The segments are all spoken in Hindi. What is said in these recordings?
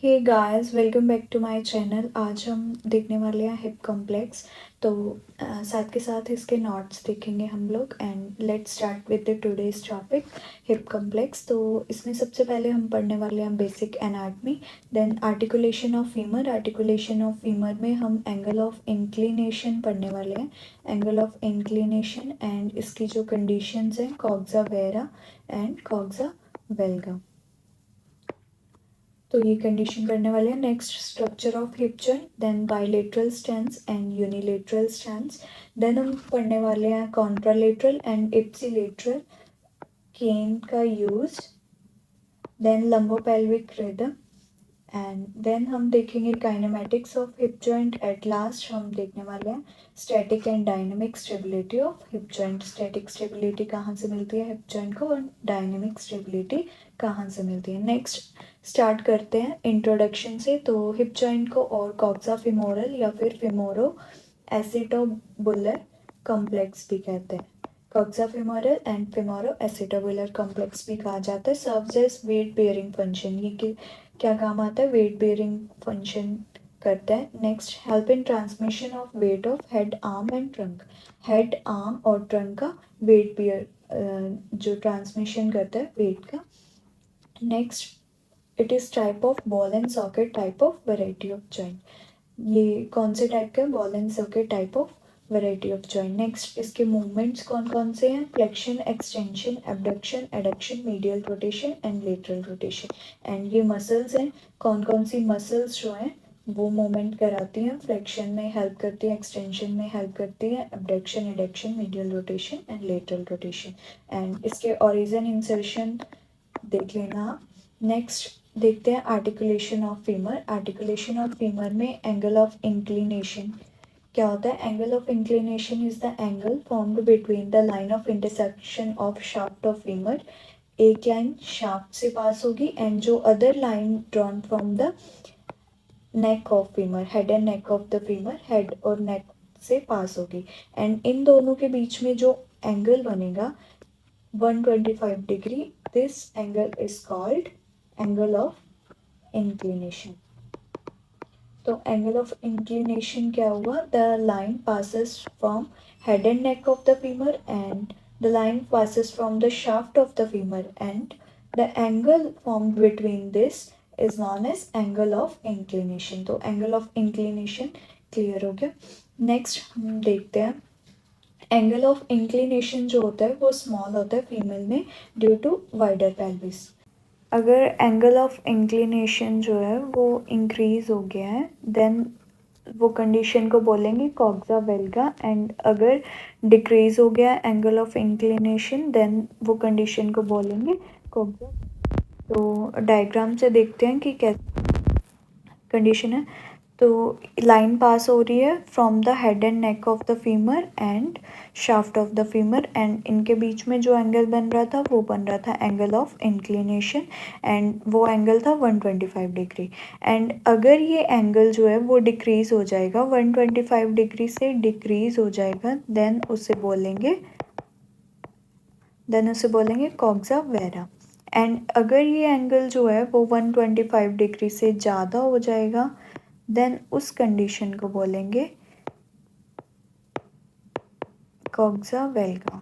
Hey guys, welcome back to my channel. आज हम देखने वाले हैं हिप कॉम्प्लेक्स। तो साथ के साथ इसके नॉट्स देखेंगे हम लोग। And let's start with the today's topic hip complex. तो इसमें सबसे पहले हम पढ़ने वाले हैं basic anatomy, then articulation of femur. Articulation of femur में हम एंगल ऑफ इंक्लिनेशन पढ़ने वाले हैं, एंगल ऑफ इंक्लिनेशन एंड इसकी जो कंडीशंस हैं कॉग्जा वेरा एंड कॉग्जा वेल्गा। तो ये कंडीशन करने वाले हैं। Next, structure of hip joint, then bilateral stance and unilateral stance. Then हम पढ़ने वाले हैं कॉन्ट्रालेटरल एंड इप्सिलेटरल केन का use, then lumbopelvic rhythm and then हम देखेंगे kinematics of hip joint. At last हम देखने वाले हैं static and dynamic stability of hip joint. Static stability कहाँ से मिलती है हिप जॉइंट को, और डायनेमिक स्टेबिलिटी कहाँ से मिलती है। नेक्स्ट स्टार्ट करते हैं इंट्रोडक्शन से। तो हिप जॉइंट को और कॉक्सा फिमोरल या फिर फिमोरो एसिटोबुलर कॉम्प्लेक्स भी कहते हैं। Coxa femoral and femoro acetabular complex भी कहा जाता है। Serves as weight bearing function. ये क्या काम आता है, वेट बेयरिंग फंक्शन करता है। Next, help in transmission of weight of head, arm and trunk. Head, arm और ट्रंक का वेट बेयर जो ट्रांसमिशन करता है वेट का। Next, it is type of ball and socket type of variety of joint. ये कौन से टाइप का, ball and socket type of variety of joint. Next, इसके मूवमेंट्स कौन कौन से हैं, flexion, extension, abduction, adduction, medial rotation and lateral rotation. And ये मसल्स हैं, कौन कौन सी मसल्स जो हैं वो मूवमेंट कराती हैं, फ्लेक्शन में हेल्प करती है, एक्सटेंशन में हेल्प करती है, abduction, adduction, medial rotation and lateral rotation. And इसके ओरिजिन इंसर्शन देख लेना आप। नेक्स्ट देखते हैं articulation of femur. Articulation of femur में एंगल ऑफ इंक्लिनेशन क्या होता है। Angle of inclination is the angle formed between the line of intersection of shaft of femur. एक लाइन शाफ्ट से पास होगी एंड जो other line drawn from the neck of femur, head and neck of the femur, head और नेक से पास होगी। एंड इन दोनों के बीच में जो एंगल बनेगा 125 डिग्री, this angle is called angle of inclination. तो एंगल ऑफ इंक्लिनेशन क्या हुआ, the line passes from head and neck of the femur and the line passes from the shaft of the femur and the angle formed between this is known as angle of inclination. तो एंगल ऑफ इंक्लिनेशन क्लियर हो गया। नेक्स्ट हम देखते हैं एंगल ऑफ इंक्लिनेशन जो होता है वो स्मॉल होता है फीमेल में ड्यू टू वाइडर पेल्विस। अगर एंगल ऑफ इंक्लिनेशन जो है वो इंक्रीज हो गया है देन वो कंडीशन को बोलेंगे कॉग्जा वेल्गा। एंड अगर डिक्रीज हो गया एंगल ऑफ इंक्लिनेशन देन वो कंडीशन को बोलेंगे कॉग्जा। तो डायग्राम से देखते हैं कि कैसे कंडीशन है। तो लाइन पास हो रही है from the head and neck of the femur and shaft of the femur and इनके बीच में जो एंगल बन रहा था वो बन रहा था एंगल ऑफ इंक्लिनेशन एंड वो एंगल था 125 डिग्री। एंड अगर ये एंगल जो है वो डिक्रीज हो जाएगा, 125 डिग्री से डिक्रीज हो जाएगा, देन उसे बोलेंगे कॉग्जा वेरा। एंड अगर ये एंगल जो है वो 125 डिग्री से ज़्यादा हो जाएगा देन उस कंडीशन को बोलेंगे कॉग्जा वेल्गा।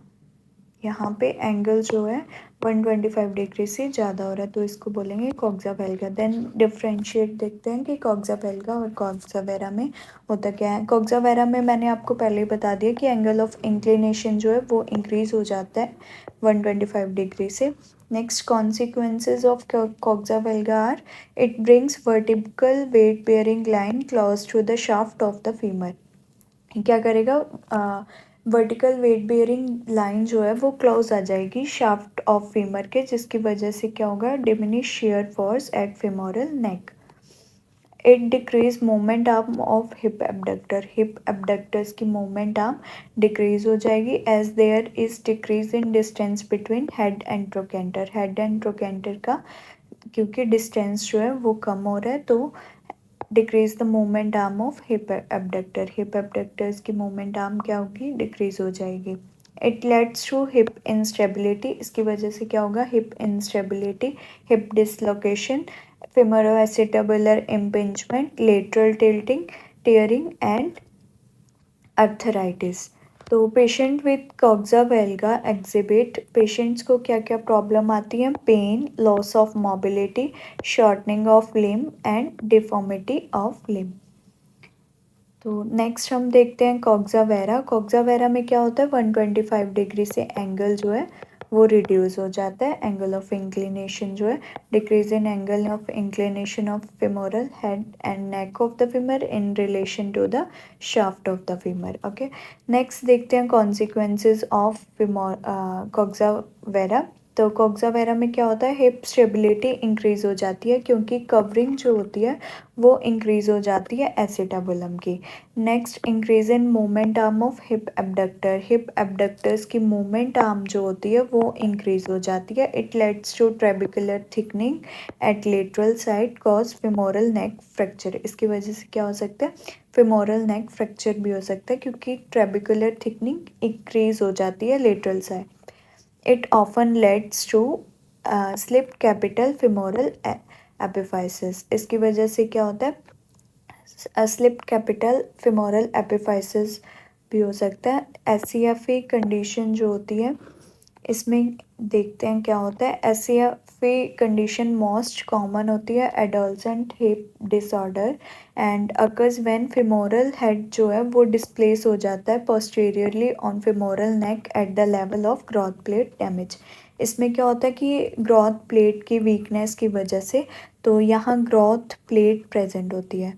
यहाँ पे एंगल जो है 125 डिग्री से ज़्यादा हो रहा है तो इसको बोलेंगे कॉग्जा वेल्गा। देन डिफ्रेंशिएट देखते हैं कि कॉग्जा वेल्गा और कॉग्जा वेरा में होता क्या है। कॉग्जा वेरा में मैंने आपको पहले ही बता दिया कि एंगल ऑफ इंक्लिनेशन जो है वो इंक्रीज हो जाता है 125 डिग्री से। Next, consequences of coxa valga are, it brings vertical weight bearing line close to the shaft of the femur. क्या करेगा, वर्टिकल वेट बेयरिंग लाइन जो है वो क्लोज आ जाएगी शाफ्ट ऑफ फीमर के, जिसकी वजह से क्या होगा, diminish shear force at femoral neck. It decrease moment arm of hip abductor. Hip abductors की मोमेंट आर्म डिक्रीज हो जाएगी as there is decrease in distance between head and trochanter. Head and trochanter का क्योंकि डिस्टेंस जो है वो कम हो रहा है तो decrease the moment arm of hip abductor. Hip abductors की मोमेंट आर्म क्या होगी, डिक्रीज हो जाएगी। It leads to hip instability. इसकी वजह से क्या होगा, hip instability, hip dislocation femoroacetabular impingement, lateral tilting, tearing and arthritis. तो patient with coxa valga exhibit, patients को क्या क्या प्रॉब्लम आती है? Pain, loss of mobility, shortening of limb and deformity of limb. तो नेक्स्ट हम देखते हैं कॉक्सा वेरा। कॉक्सा वेरा में क्या होता है? 125 डिग्री से एंगल जो है वो रिड्यूस हो जाता है। एंगल ऑफ इंक्लिनेशन जो है, decrease in angle of inclination of femoral head and neck of the femur in relation to the shaft of the femur. Okay, next देखते हैं कॉन्सिक्वेंसेज ऑफ कॉक्सा वेरा। तो कॉक्सा वेरा में क्या होता है? हिप स्टेबिलिटी इंक्रीज हो जाती है क्योंकि कवरिंग जो होती है वो इंक्रीज हो जाती है एसिटाबुलम की। Next, increase in movement arm of hip abductor, hip abductors की मूवमेंट आर्म जो होती है वो इंक्रीज हो जाती है। It leads to trabecular thickening at lateral side cause femoral neck fracture. इसकी वजह से क्या हो सकता है? फेमोरल नेक फ्रैक्चर भी हो सकता है क्योंकि ट्रेबिकुलर थिकनिंग इंक्रीज हो जाती है lateral side. It often leads to slipped capital femoral epiphysis। इसकी वजह से क्या होता है? स्लिप्ड कैपिटल femoral epiphysis भी हो सकता है। SCFE कंडीशन जो होती है इसमें देखते हैं क्या होता है। SCFE कंडीशन मोस्ट कॉमन होती है adolescent hip disorder and occurs when femoral head जो है वो डिस्प्लेस हो जाता है posteriorly on femoral neck at the level of growth plate damage. इसमें क्या होता है कि ग्रोथ प्लेट की वीकनेस की वजह से तो यहाँ ग्रोथ प्लेट प्रेजेंट होती है।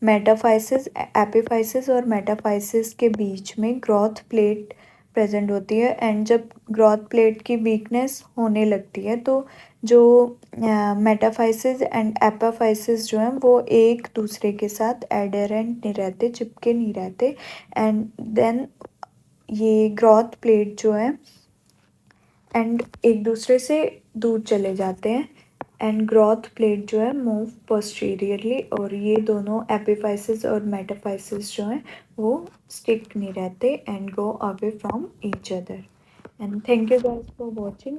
मेटाफाइसिस, एपिफाइसिस और मेटाफाइसिस के बीच में ग्रोथ प्लेट प्रेजेंट होती है एंड जब ग्रोथ प्लेट की वीकनेस होने लगती है तो जो मेटाफाइसिस एंड एपाफाइसिस जो हैं वो एक दूसरे के साथ एडहेरेंट नहीं रहते, चिपके नहीं रहते एंड देन ये ग्रोथ प्लेट जो है एंड एक दूसरे से दूर चले जाते हैं एंड ग्रोथ प्लेट जो है मूव पोस्टीरियरली और ये दोनों एपिफाइसिस और मेटाफाइसिस जो हैं वो स्टिक नहीं रहते and go away from each other. And thank you guys for watching.